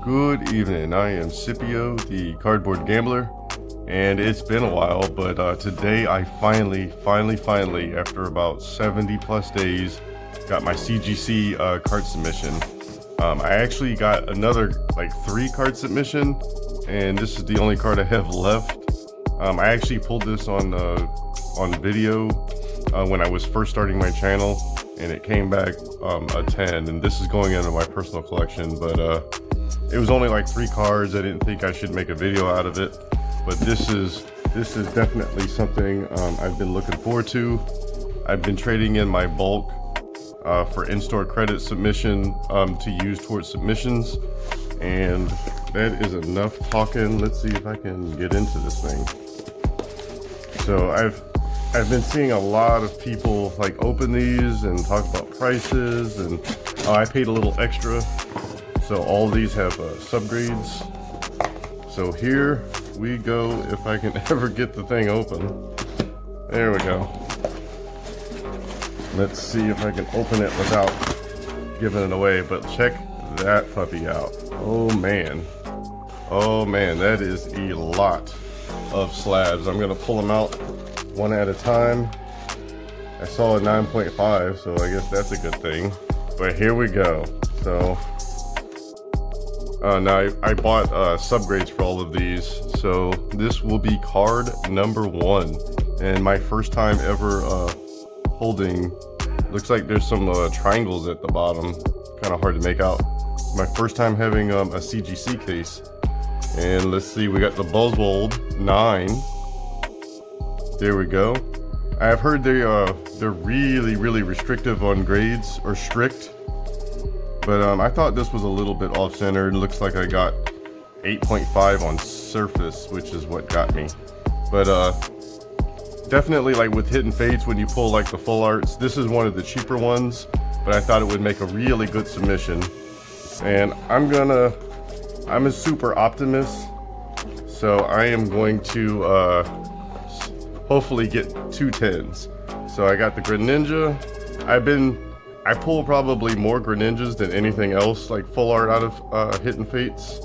Good evening, I am Scipio, the cardboard gambler, and it's been a while, but today I finally, after about 70 plus days, got my CGC card submission. I actually got another like 3 card submission, and this is the only card I have left. I actually pulled this on video when I was first starting my channel, and it came back a 10, and this is going into my personal collection, but it was only like 3 cards. I didn't think I should make a video out of it, but this is definitely something I've been looking forward to. I've been trading in my bulk for in-store credit submission to use towards submissions, and that is enough talking. Let's see if I can get into this thing. So I've been seeing a lot of people like open these and talk about prices, and I paid a little extra. So all these have subgrades. So here we go, if I can ever get the thing open. There we go. Let's see if I can open it without giving it away, but check that puppy out. Oh man, that is a lot of slabs. I'm gonna pull them out one at a time. I saw a 9.5, so I guess that's a good thing. But here we go. So now I bought subgrades for all of these, so this will be card number 1, and my first time ever holding. Looks like there's some triangles at the bottom, kind of hard to make out. My first time having a CGC case, and let's see, we got the Buzzwold 9. There we go. I have heard they're really restrictive on grades, or strict. But I thought this was a little bit off-centered. Looks like I got 8.5 on surface, which is what got me. But definitely, like with Hidden Fates, when you pull like the full arts, this is one of the cheaper ones, but I thought it would make a really good submission. And I'm a super optimist, so I am going to hopefully get 2 10s. So I got the Greninja. I pull probably more Greninjas than anything else, like full art out of Hidden Fates.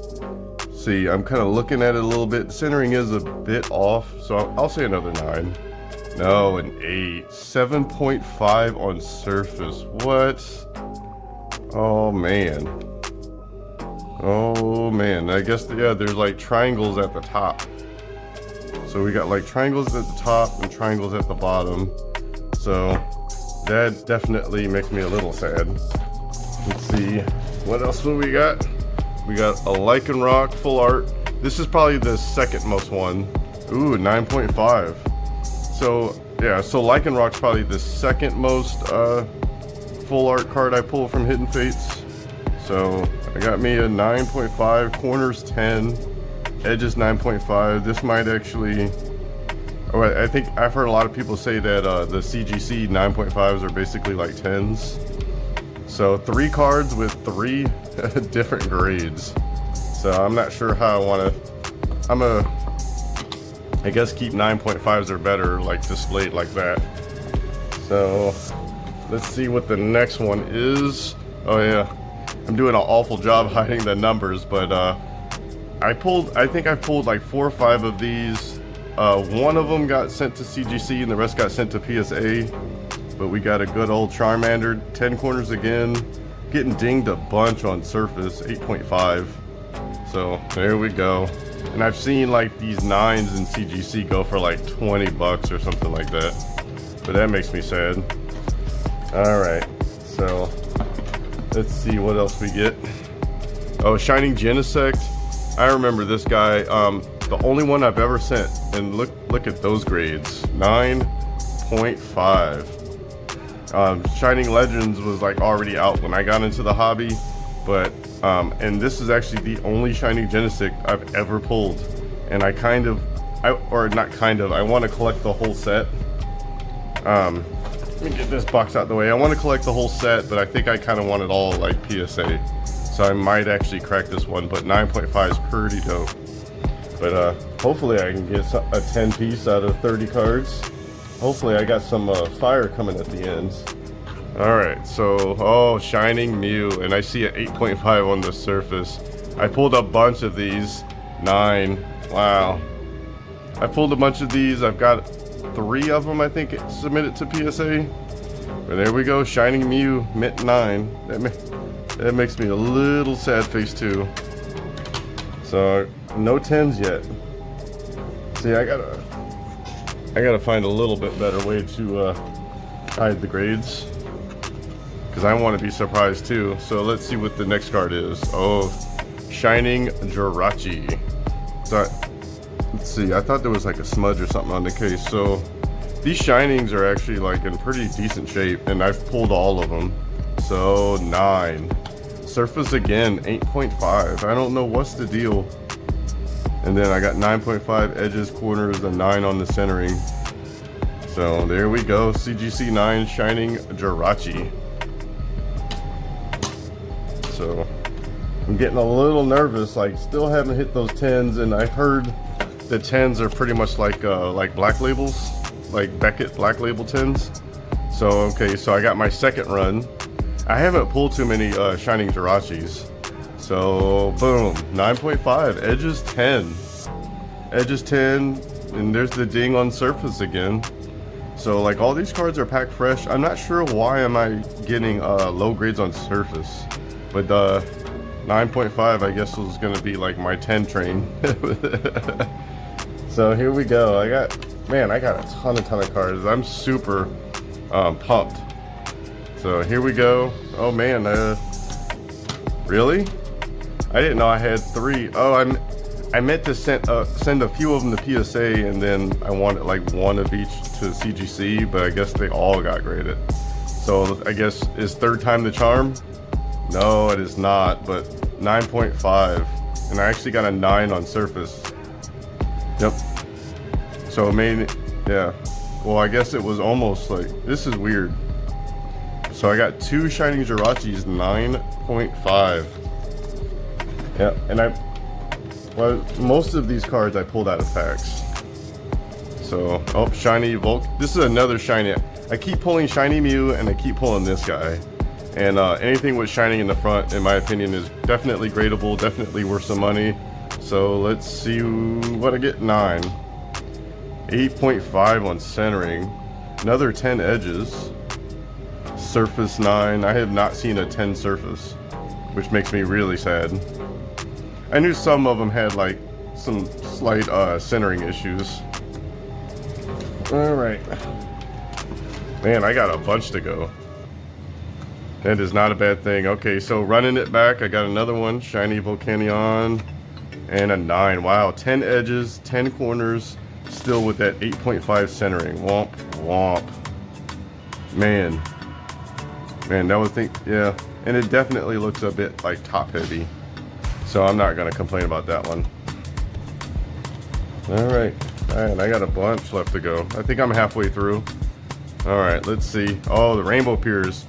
See, I'm kind of looking at it a little bit. The centering is a bit off, so I'll say another 9. No, an 8. 7.5 on surface. What? Oh man. Oh man. I guess, yeah, there's like triangles at the top. So we got like triangles at the top and triangles at the bottom. So that definitely makes me a little sad. Let's see, what else do we got? We got a Lycanroc full art. This is probably the second most one. Ooh, 9.5. So yeah, so Lycanroc's probably the second most full art card I pull from Hidden Fates. So I got me a 9.5, corners 10, edges 9.5. This might actually, I think I've heard a lot of people say that the CGC 9.5s are basically like 10s. So 3 cards with 3 different grades. So I'm not sure how I want to, I guess keep 9.5s or better, like displayed like that. So let's see what the next one is. Oh yeah, I'm doing an awful job hiding the numbers, but I think I pulled like 4 or 5 of these. One of them got sent to CGC and the rest got sent to PSA, but we got a good old Charmander, 10 corners again, getting dinged a bunch on surface, 8.5. So there we go. And I've seen like these 9s in CGC go for like 20 bucks or something like that, but that makes me sad. All right, so let's see what else we get. Oh, Shining Genesect. I remember this guy. The only one I've ever sent, and look at those grades, 9.5. Shining Legends was like already out when I got into the hobby, but and this is actually the only Shining Genesect I've ever pulled, and I want to collect the whole set. Let me get this box out the way. I want to collect the whole set, but I think I kind of want it all like PSA, so I might actually crack this one, but 9.5 is pretty dope. But hopefully I can get a 10 piece out of 30 cards. Hopefully I got some fire coming at the ends. Alright, so, oh, Shining Mew, and I see an 8.5 on the surface. I pulled a bunch of these. 9. Wow. I pulled a bunch of these. I've got 3 of them, I think, submitted to PSA. But there we go. Shining Mew, mint 9. That makes me a little sad face too. So no 10s yet. See, I gotta find a little bit better way to hide the grades, because I want to be surprised too. So let's see what the next card is. Oh, Shining Jirachi. So let's see. I thought there was like a smudge or something on the case. So these shinings are actually like in pretty decent shape, and I've pulled all of them. So 9. Surface again, 8.5. I don't know what's the deal. And then I got 9.5 edges, corners, and 9 on the centering. So there we go. CGC 9 Shining Jirachi. So I'm getting a little nervous. Like, still haven't hit those 10s, and I've heard the 10s are pretty much like black labels, like Beckett Black Label 10s. So okay, so I got my second run. I haven't pulled too many Shining Jirachis. So boom, 9.5, edges 10. Edges 10, and there's the ding on surface again. So like all these cards are packed fresh. I'm not sure why am I getting low grades on surface. But 9.5 I guess was gonna be like my 10 train. So here we go. I got a ton of cards. I'm super pumped. So here we go. Oh man, really? I didn't know I had 3. Oh, I meant to send a few of them to PSA, and then I wanted like 1 of each to CGC, but I guess they all got graded. So I guess is 3rd time the charm? No, it is not, but 9.5, and I actually got a 9 on surface. Yep. So it made, yeah. Well, I guess it was almost like, this is weird. So I got 2 Shining Jirachis, 9.5. Yeah, and well, most of these cards I pulled out of packs. So, oh, Shiny Volk. This is another Shiny. I keep pulling Shiny Mew, and I keep pulling this guy. And anything with shining in the front, in my opinion, is definitely gradable, definitely worth some money. So let's see what I get. 9. 8.5 on centering. Another 10 edges. Surface 9. I have not seen a 10 surface, which makes me really sad. I knew some of them had like some slight centering issues. All right, man, I got a bunch to go. That is not a bad thing. Okay, so running it back, I got another one, Shiny Volcanion, and a 9. Wow, 10 edges, 10 corners, still with that 8.5 centering. Womp womp. Man, that would think, yeah, and it definitely looks a bit like top heavy. So I'm not gonna complain about that one. All right, I got a bunch left to go. I think I'm halfway through. All right, let's see. Oh, the Rainbow Piers.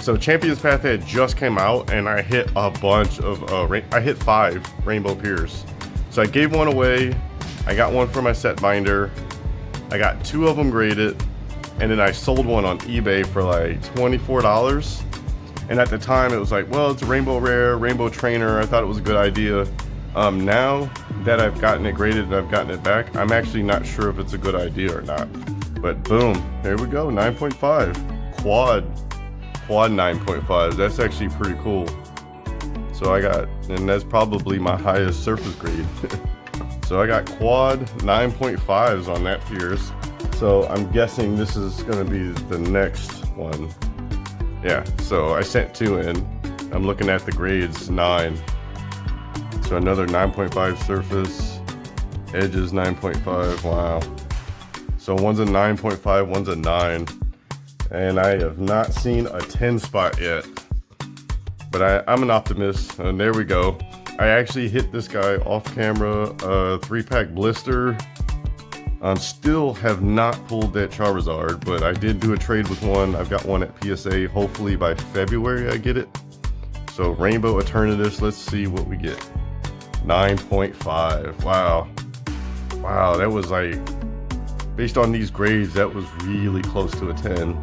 So Champions Path had just came out, and I hit a bunch of, I hit 5 Rainbow Piers. So I gave 1 away. I got 1 for my set binder. I got 2 of them graded, and then I sold 1 on eBay for like $24. And at the time it was like, well, it's a Rainbow Rare, Rainbow Trainer. I thought it was a good idea. Now that I've gotten it graded and I've gotten it back, I'm actually not sure if it's a good idea or not. But boom, here we go, 9.5. Quad 9.5. That's actually pretty cool. So I got, and that's probably my highest surface grade. So I got quad 9.5s on that Piers. So I'm guessing this is gonna be the next one. Yeah, so I sent 2 in. I'm looking at the grades, 9. So another 9.5 surface, edges 9.5, wow. So one's a 9.5, one's a 9. And I have not seen a 10 spot yet. But I'm an optimist, and there we go. I actually hit this guy off camera, 3-pack blister. Still have not pulled that Charizard, but I did do a trade with 1. I've got 1 at PSA. Hopefully by February I get it. So Rainbow Eternatus, let's see what we get. 9.5. Wow. Wow, that was like, based on these grades, that was really close to a 10.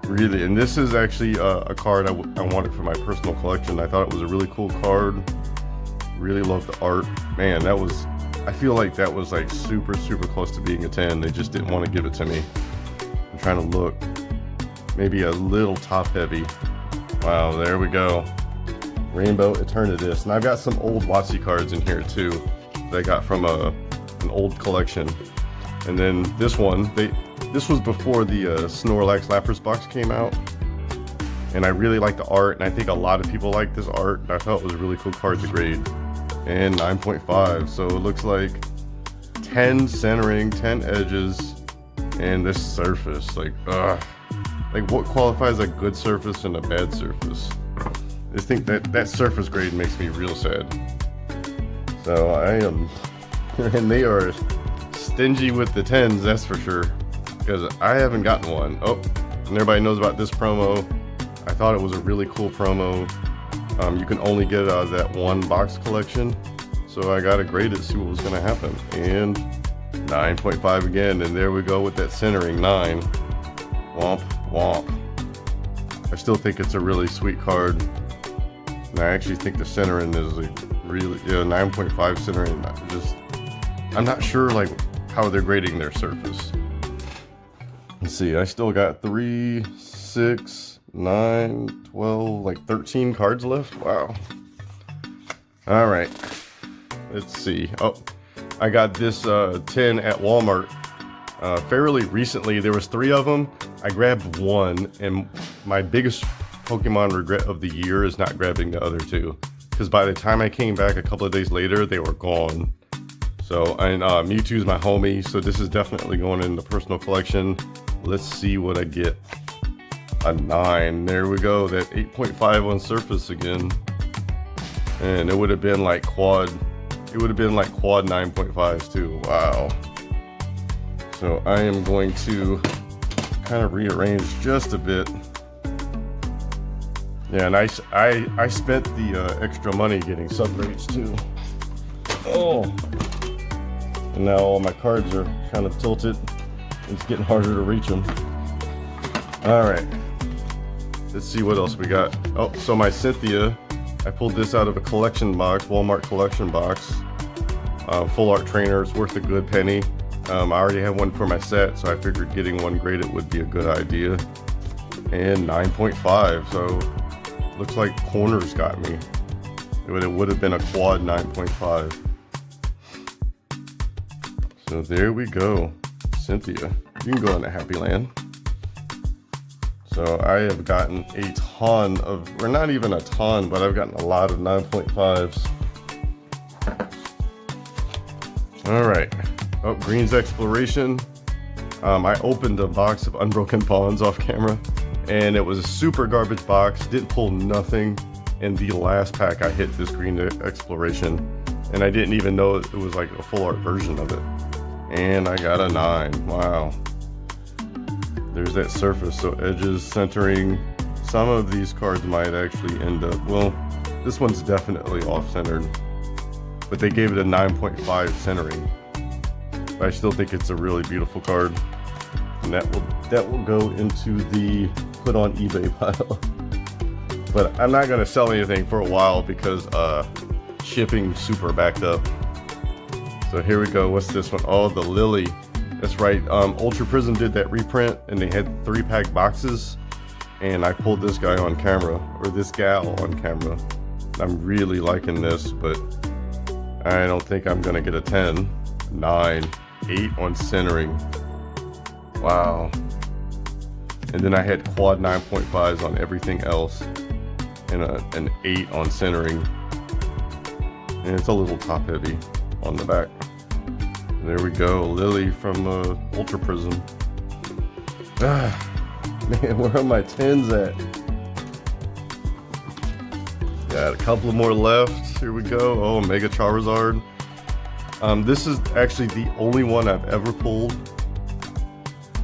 Really, and this is actually a card I wanted for my personal collection. I thought it was a really cool card. Really love the art. Man, that was, I feel like that was like super close to being a 10. They just didn't want to give it to me. I'm trying to look. Maybe a little top heavy. Wow, there we go. Rainbow Eternatus. And I've got some old WotC cards in here too that I got from an old collection. And then this one, this was before the Snorlax Lapras box came out. And I really like the art, and I think a lot of people like this art. I thought it was a really cool card to grade. And 9.5, so it looks like 10 centering, 10 edges, and this surface. Like what qualifies a good surface and a bad surface? I just think that surface grade makes me real sad. So I am, and they are stingy with the 10s, that's for sure, because I haven't gotten one. Oh, and everybody knows about this promo. I thought it was a really cool promo. You can only get it out of that one box collection, so I gotta grade it, see what was gonna happen. And 9.5 again, and there we go with that centering 9. Womp womp. I still think it's a really sweet card, and I actually think the centering is like really, 9.5 centering. I'm not sure like how they're grading their surface. Let's see, I still got 3, 6, 9, 12, like 13 cards left. Wow. All right, let's see. Oh, I got this 10 at Walmart fairly recently. There was 3 of them. I grabbed one, and my biggest Pokemon regret of the year is not grabbing the other 2, because by the time I came back a couple of days later, they were gone. So, and Mewtwo's my homie, so this is definitely going in the personal collection. Let's see what I get. A 9. There we go. That 8.5 on surface again. And it would have been like quad. It would have been like quad 9.5s too. Wow. So I am going to kind of rearrange just a bit. Yeah, and I spent the extra money getting subgrades too. Oh. And now all my cards are kind of tilted. It's getting harder to reach them. All right. Let's see what else we got. Oh, so my Cynthia, I pulled this out of a collection box, Walmart collection box. Full art trainer, it's worth a good penny. I already have one for my set, so I figured getting one graded would be a good idea. And 9.5, so looks like corners got me. It would have been a quad 9.5. So there we go, Cynthia. You can go into Happy Land. So I have gotten a ton of, or not even a ton, but I've gotten a lot of 9.5s. All right. Oh, Green's Exploration. I opened a box of Unbroken Pawns off camera, and it was a super garbage box. Didn't pull nothing. In the last pack, I hit this Green Exploration, and I didn't even know it was like a full art version of it. And I got a 9. Wow. There's that surface, so edges, centering. Some of these cards might actually end up, well, this one's definitely off-centered, but they gave it a 9.5 centering. But I still think it's a really beautiful card, and that will go into the put on eBay pile. But I'm not gonna sell anything for a while because shipping super backed up. So here we go. What's this one? Oh, the Lily. That's right. Ultra Prism did that reprint, and they had 3-pack boxes, and I pulled this guy on camera, or this gal on camera. I'm really liking this, but I don't think I'm gonna get a 10. 9, 8 on centering. Wow. And then I had quad 9.5s on everything else, and an 8 on centering. And it's a little top heavy on the back. There we go, Lily from Ultra Prism. Man, where are my 10s at? Got a couple more left. Here we go. Oh, Mega Charizard. This is actually the only one I've ever pulled.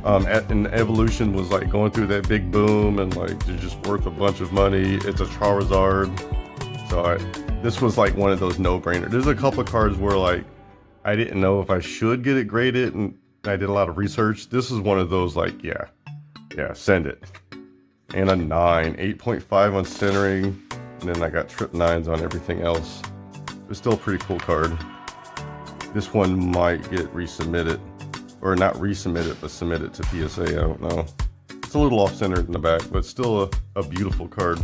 And Evolution was like going through that big boom, and like they're just worth a bunch of money. It's a Charizard. So this was like one of those no-brainer. There's a couple of cards where like I didn't know if I should get it graded, and I did a lot of research. This is one of those like, yeah, send it. And a 9, 8.5 on centering, and then I got trip 9s on everything else. It's still a pretty cool card. This one might get resubmitted, or not resubmitted, but submitted to PSA. I don't know. It's a little off-centered in the back, but still a beautiful card.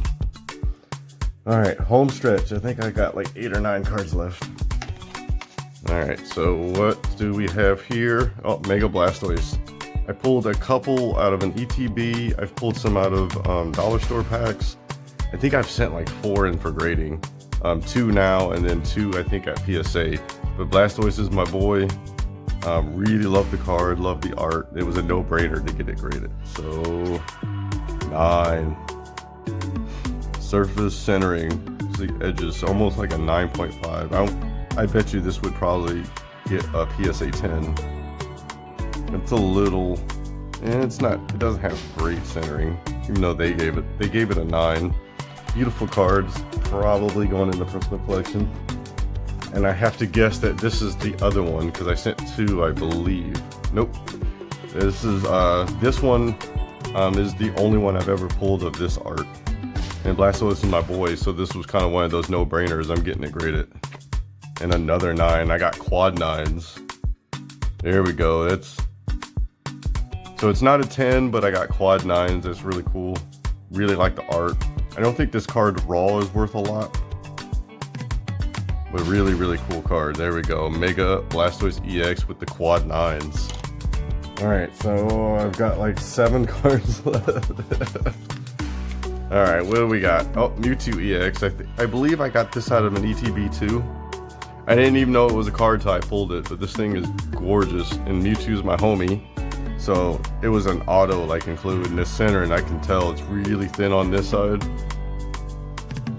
All right, home stretch. I think I got like 8 or 9 cards left. All right, so what do we have here? Oh, Mega Blastoise. I pulled a couple out of an ETB. I've pulled some out of dollar store packs. I think I've sent like 4 in for grading. 2 now, and then 2 I think at PSA. But Blastoise is my boy. Really love the card, love the art. It was a no-brainer to get it graded. So 9. Surface centering, the edges almost like a 9.5. I bet you this would probably get a PSA 10. It's a little, and it's not. It doesn't have great centering, even though they gave it a 9. Beautiful cards, probably going in the personal collection. And I have to guess that this is the other one because I sent 2, I believe. Nope. This is this one is the only one I've ever pulled of this art. And Blastoise is my boy, so this was kind of one of those no-brainers. I'm getting it graded. And another 9. I got quad 9s. There we go. So it's not a 10, but I got quad 9s. That's really cool. Really like the art. I don't think this card raw is worth a lot. But really, really cool card. There we go. Mega Blastoise EX with the quad 9s. Alright, so I've got like 7 cards left. Alright, what do we got? Oh, Mewtwo EX. I believe I got this out of an ETB too. I didn't even know it was a card till I pulled it, but this thing is gorgeous. And Mewtwo's my homie. So it was an auto like include in this center, and I can tell it's really thin on this side.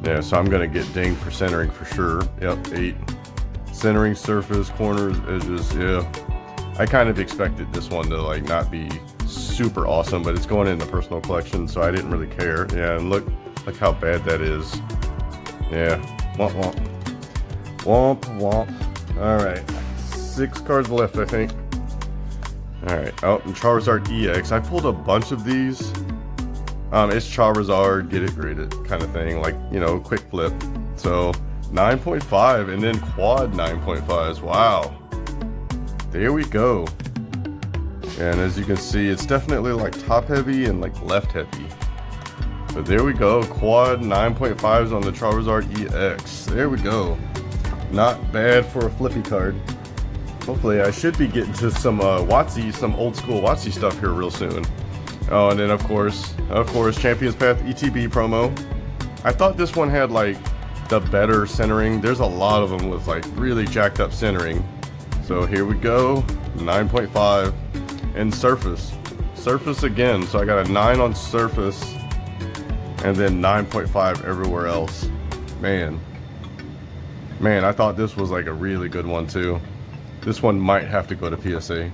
Yeah, so I'm gonna get dinged for centering for sure. Yep, 8. Centering, surface, corners, edges, yeah. I kind of expected this one to like not be super awesome, but it's going in the personal collection, so I didn't really care. Yeah, and look how bad that is. Yeah, womp womp. Womp womp. Alright, 6 cards left, I think. Alright, oh, and Charizard EX. I pulled a bunch of these. It's Charizard, get it graded kind of thing, like, you know, quick flip. So 9.5 and then quad 9.5s. Wow. There we go. And as you can see, it's definitely like top heavy and like left heavy. But there we go, quad 9.5s on the Charizard EX. There we go. Not bad for a flippy card. Hopefully I should be getting to some WotC, some old school WotC stuff here real soon. Oh, and then of course, Champions Path ETB promo. I thought this one had like the better centering. There's a lot of them with like really jacked up centering. So here we go, 9.5. And surface again. So I got a 9 on surface and then 9.5 everywhere else. Man, I thought this was like a really good one too. This one might have to go to PSA.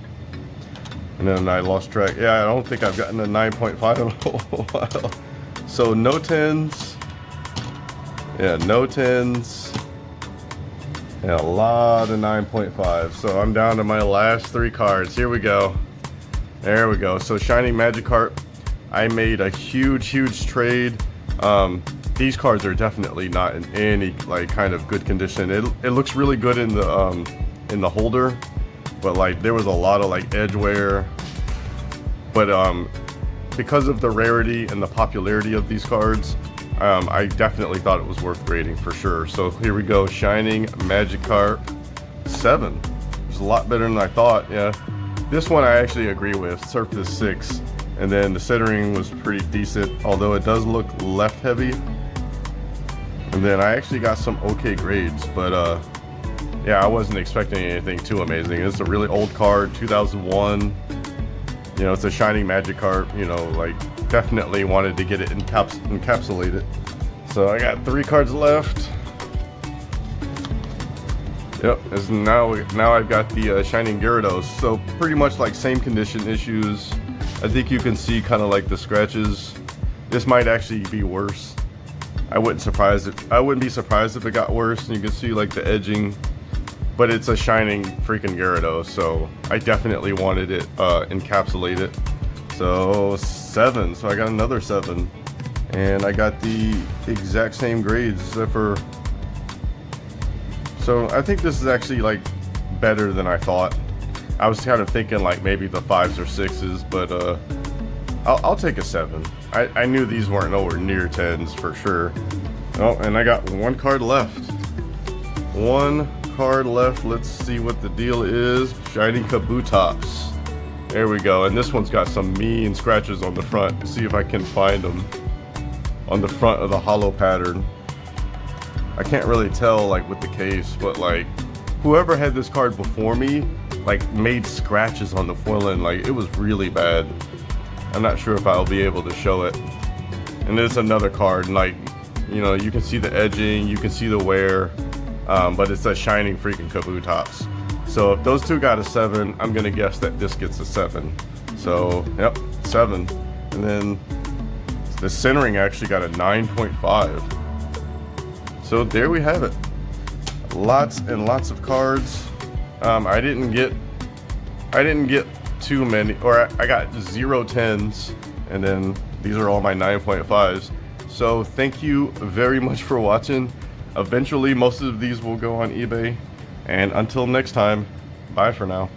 And then I lost track. Yeah, I don't think I've gotten a 9.5 in a while. So no 10s. Yeah, no 10s. And a lot of 9.5. So I'm down to my last 3 cards. Here we go. There we go. So Shining Magikarp. I made a huge trade. These cards are definitely not in any like kind of good condition. It looks really good in the holder, but like there was a lot of like edge wear. But because of the rarity and the popularity of these cards, I definitely thought it was worth grading for sure. So here we go, Shining Magikarp 7. It's a lot better than I thought. Yeah, this one I actually agree with. Surface 6, and then the centering was pretty decent, although it does look left heavy. And then I actually got some okay grades, but yeah, I wasn't expecting anything too amazing. It's a really old card, 2001. You know, it's a Shining Magikarp. You know, like definitely wanted to get it encapsulated. So I got 3 cards left. Yep, now I've got the Shining Gyarados. So pretty much like same condition issues. I think you can see kind of like the scratches. This might actually be worse. I wouldn't be surprised if it got worse. And you can see like the edging, but it's a Shining freaking Gyarados, so I definitely wanted it encapsulated. So 7, so I got another 7, and I got the exact same grades except So I think this is actually like better than I thought. I was kind of thinking like maybe the 5s or 6s, but I'll take a 7. I knew these weren't nowhere near 10s for sure. Oh, and I got one card left. One card left. Let's see what the deal is. Shiny Kabutops. There we go. And this one's got some mean scratches on the front. See if I can find them on the front of the hollow pattern. I can't really tell like with the case, but like whoever had this card before me like made scratches on the foil end. Like it was really bad. I'm not sure if I'll be able to show it. And there's another card, and like, you know, you can see the edging, you can see the wear, but it's a shining freaking Kabutops. So if those two got a 7, I'm gonna guess that this gets a 7. So yep, 7. And then the centering actually got a 9.5. So there we have it. Lots and lots of cards. I didn't get too many, or I got 0 10s, and then these are all my 9.5s. So thank you very much for watching. Eventually most of these will go on eBay, and until next time, bye for now.